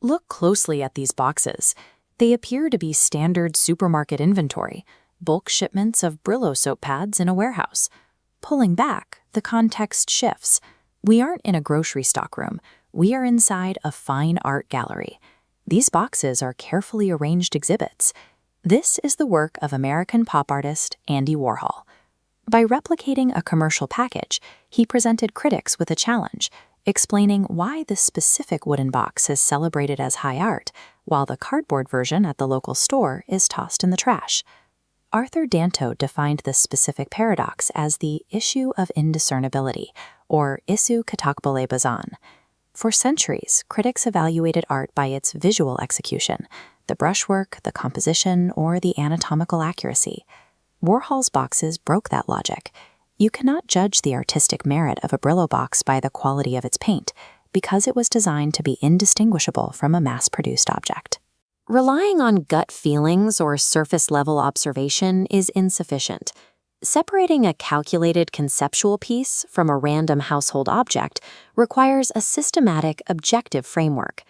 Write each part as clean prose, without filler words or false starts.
Look closely at these boxes. They appear to be standard supermarket inventory, bulk shipments of Brillo soap pads in a warehouse. Pulling back, the context shifts. We aren't in a grocery stockroom. We are inside a fine art gallery. These boxes are carefully arranged exhibits. This is the work of American pop artist Andy Warhol. By replicating a commercial package, he presented critics with a challenge, explaining why this specific wooden box is celebrated as high art, while the cardboard version at the local store is tossed in the trash. Arthur Danto defined this specific paradox as the issue of indiscernibility, or issue katakbole bazan. For centuries, critics evaluated art by its visual execution, the brushwork, the composition, or the anatomical accuracy. Warhol's boxes broke that logic. You cannot judge the artistic merit of a Brillo box by the quality of its paint, because it was designed to be indistinguishable from a mass-produced object. Relying on gut feelings or surface-level observation is insufficient. Separating a calculated conceptual piece from a random household object requires a systematic, objective framework.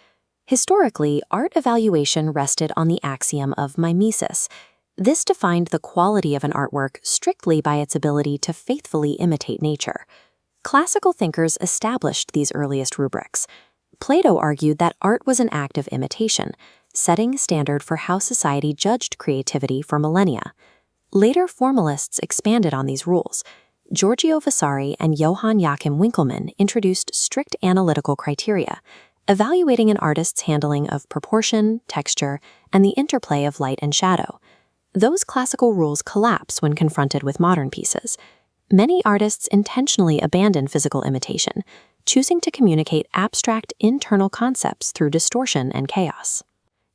Historically, art evaluation rested on the axiom of mimesis. This defined the quality of an artwork strictly by its ability to faithfully imitate nature. Classical thinkers established these earliest rubrics. Plato argued that art was an act of imitation, setting standard for how society judged creativity for millennia. Later formalists expanded on these rules. Giorgio Vasari and Johann Joachim Winckelmann introduced strict analytical criteria, evaluating an artist's handling of proportion, texture, and the interplay of light and shadow. Those classical rules collapse when confronted with modern pieces. Many artists intentionally abandon physical imitation, choosing to communicate abstract internal concepts through distortion and chaos.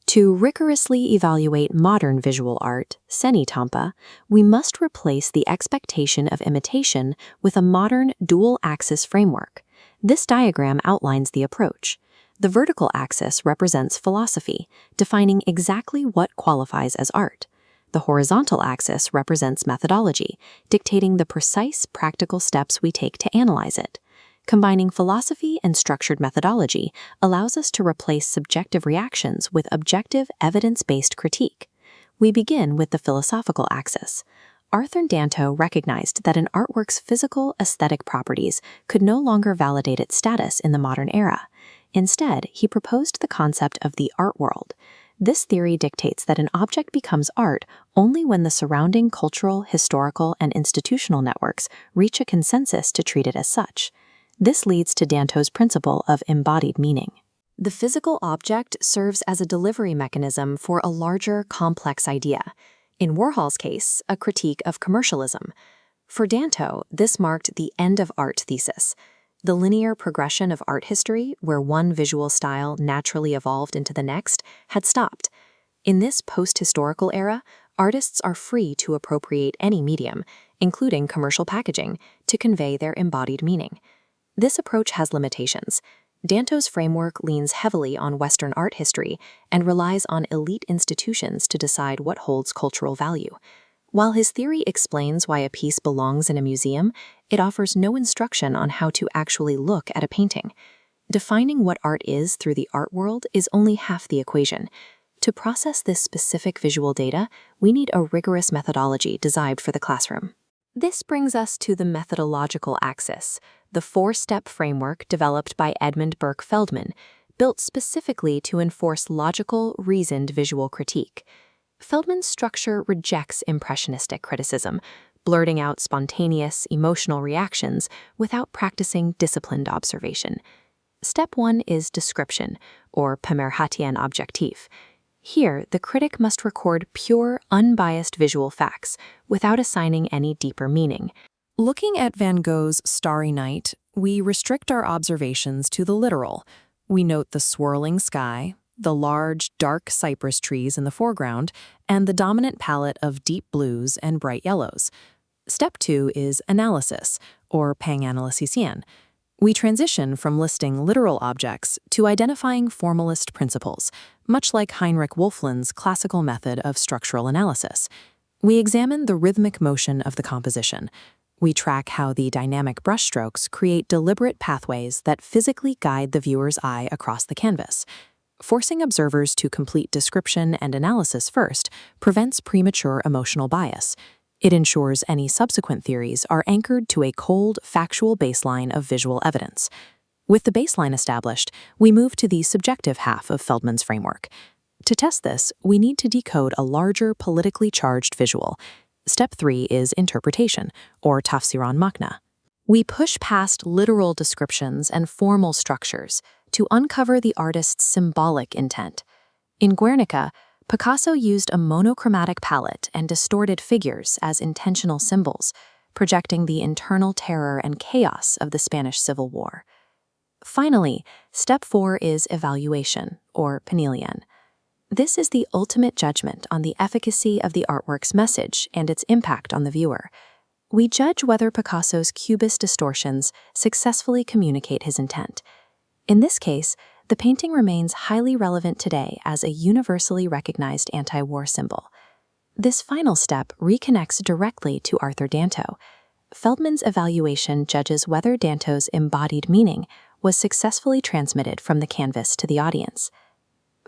To rigorously evaluate modern visual art, senitampa, we must replace the expectation of imitation with a modern dual-axis framework. This diagram outlines the approach. The vertical axis represents philosophy, defining exactly what qualifies as art. The horizontal axis represents methodology, dictating the precise practical steps we take to analyze it. Combining philosophy and structured methodology allows us to replace subjective reactions with objective, evidence-based critique. We begin with the philosophical axis. Arthur Danto recognized that an artwork's physical, aesthetic properties could no longer validate its status in the modern era. Instead, he proposed the concept of the art world. This theory dictates that an object becomes art only when the surrounding cultural, historical, and institutional networks reach a consensus to treat it as such. This leads to Danto's principle of embodied meaning. The physical object serves as a delivery mechanism for a larger, complex idea. In Warhol's case, a critique of commercialism. For Danto, this marked the end of art thesis. The linear progression of art history, where one visual style naturally evolved into the next, had stopped. In this post-historical era, artists are free to appropriate any medium, including commercial packaging, to convey their embodied meaning. This approach has limitations. Danto's framework leans heavily on Western art history and relies on elite institutions to decide what holds cultural value. While his theory explains why a piece belongs in a museum, it offers no instruction on how to actually look at a painting. Defining what art is through the art world is only half the equation. To process this specific visual data, we need a rigorous methodology designed for the classroom. This brings us to the methodological axis, the four-step framework developed by Edmund Burke Feldman, built specifically to enforce logical, reasoned visual critique. Feldman's structure rejects impressionistic criticism, blurting out spontaneous, emotional reactions without practicing disciplined observation. Step 1 is description, or pemerhatian objectif. Here, the critic must record pure, unbiased visual facts without assigning any deeper meaning. Looking at Van Gogh's Starry Night, we restrict our observations to the literal. We note the swirling sky, the large, dark cypress trees in the foreground, and the dominant palette of deep blues and bright yellows. Step 2 is analysis, or panganalysisien. We transition from listing literal objects to identifying formalist principles, much like Heinrich Wölfflin's classical method of structural analysis. We examine the rhythmic motion of the composition. We track how the dynamic brushstrokes create deliberate pathways that physically guide the viewer's eye across the canvas. Forcing observers to complete description and analysis first prevents premature emotional bias. It ensures any subsequent theories are anchored to a cold, factual baseline of visual evidence. With the baseline established, we move to the subjective half of Feldman's framework. To test this, we need to decode a larger, politically charged visual. Step 3 is interpretation, or tafsiran makna. We push past literal descriptions and formal structures to uncover the artist's symbolic intent. In Guernica, Picasso used a monochromatic palette and distorted figures as intentional symbols, projecting the internal terror and chaos of the Spanish Civil War. Finally, step 4 is evaluation, or penillion. This is the ultimate judgment on the efficacy of the artwork's message and its impact on the viewer. We judge whether Picasso's cubist distortions successfully communicate his intent. In this case, the painting remains highly relevant today as a universally recognized anti-war symbol. This final step reconnects directly to Arthur Danto. Feldman's evaluation judges whether Danto's embodied meaning was successfully transmitted from the canvas to the audience.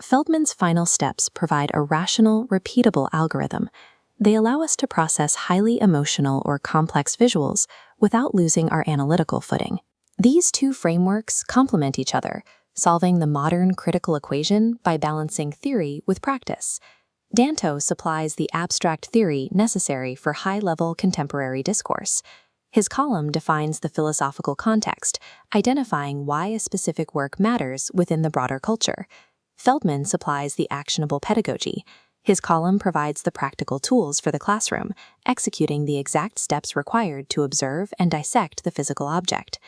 Feldman's final steps provide a rational, repeatable algorithm. They allow us to process highly emotional or complex visuals without losing our analytical footing. These two frameworks complement each other, solving the modern critical equation by balancing theory with practice. Danto supplies the abstract theory necessary for high-level contemporary discourse. His column defines the philosophical context, identifying why a specific work matters within the broader culture. Feldman supplies the actionable pedagogy. His column provides the practical tools for the classroom, executing the exact steps required to observe and dissect the physical object.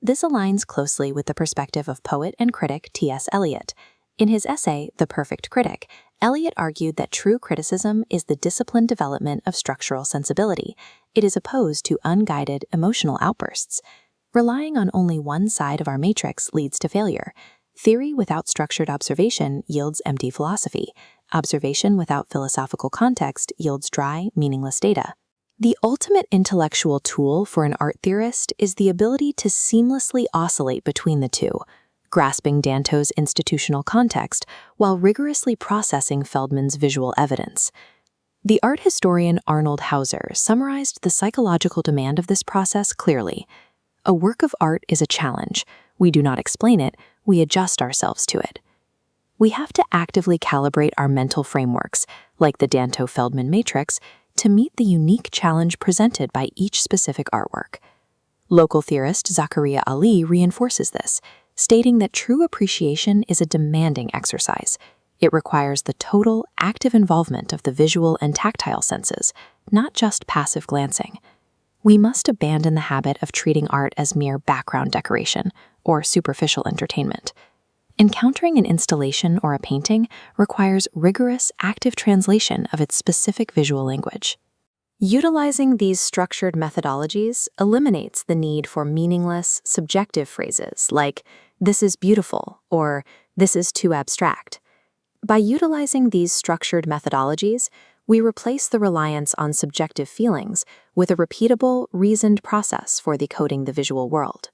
This aligns closely with the perspective of poet and critic T.S. Eliot. In his essay, The Perfect Critic, Eliot argued that true criticism is the disciplined development of structural sensibility. It is opposed to unguided emotional outbursts. Relying on only one side of our matrix leads to failure. Theory without structured observation yields empty philosophy. Observation without philosophical context yields dry, meaningless data. The ultimate intellectual tool for an art theorist is the ability to seamlessly oscillate between the two, grasping Danto's institutional context while rigorously processing Feldman's visual evidence. The art historian Arnold Hauser summarized the psychological demand of this process clearly. A work of art is a challenge. We do not explain it, we adjust ourselves to it. We have to actively calibrate our mental frameworks, like the Danto-Feldman matrix, to meet the unique challenge presented by each specific artwork. Local theorist Zakaria Ali reinforces this, stating that true appreciation is a demanding exercise. It requires the total, active involvement of the visual and tactile senses, not just passive glancing. We must abandon the habit of treating art as mere background decoration or superficial entertainment. Encountering an installation or a painting requires rigorous, active translation of its specific visual language. Utilizing these structured methodologies eliminates the need for meaningless, subjective phrases like, "this is beautiful," or "this is too abstract." By utilizing these structured methodologies, we replace the reliance on subjective feelings with a repeatable, reasoned process for decoding the visual world.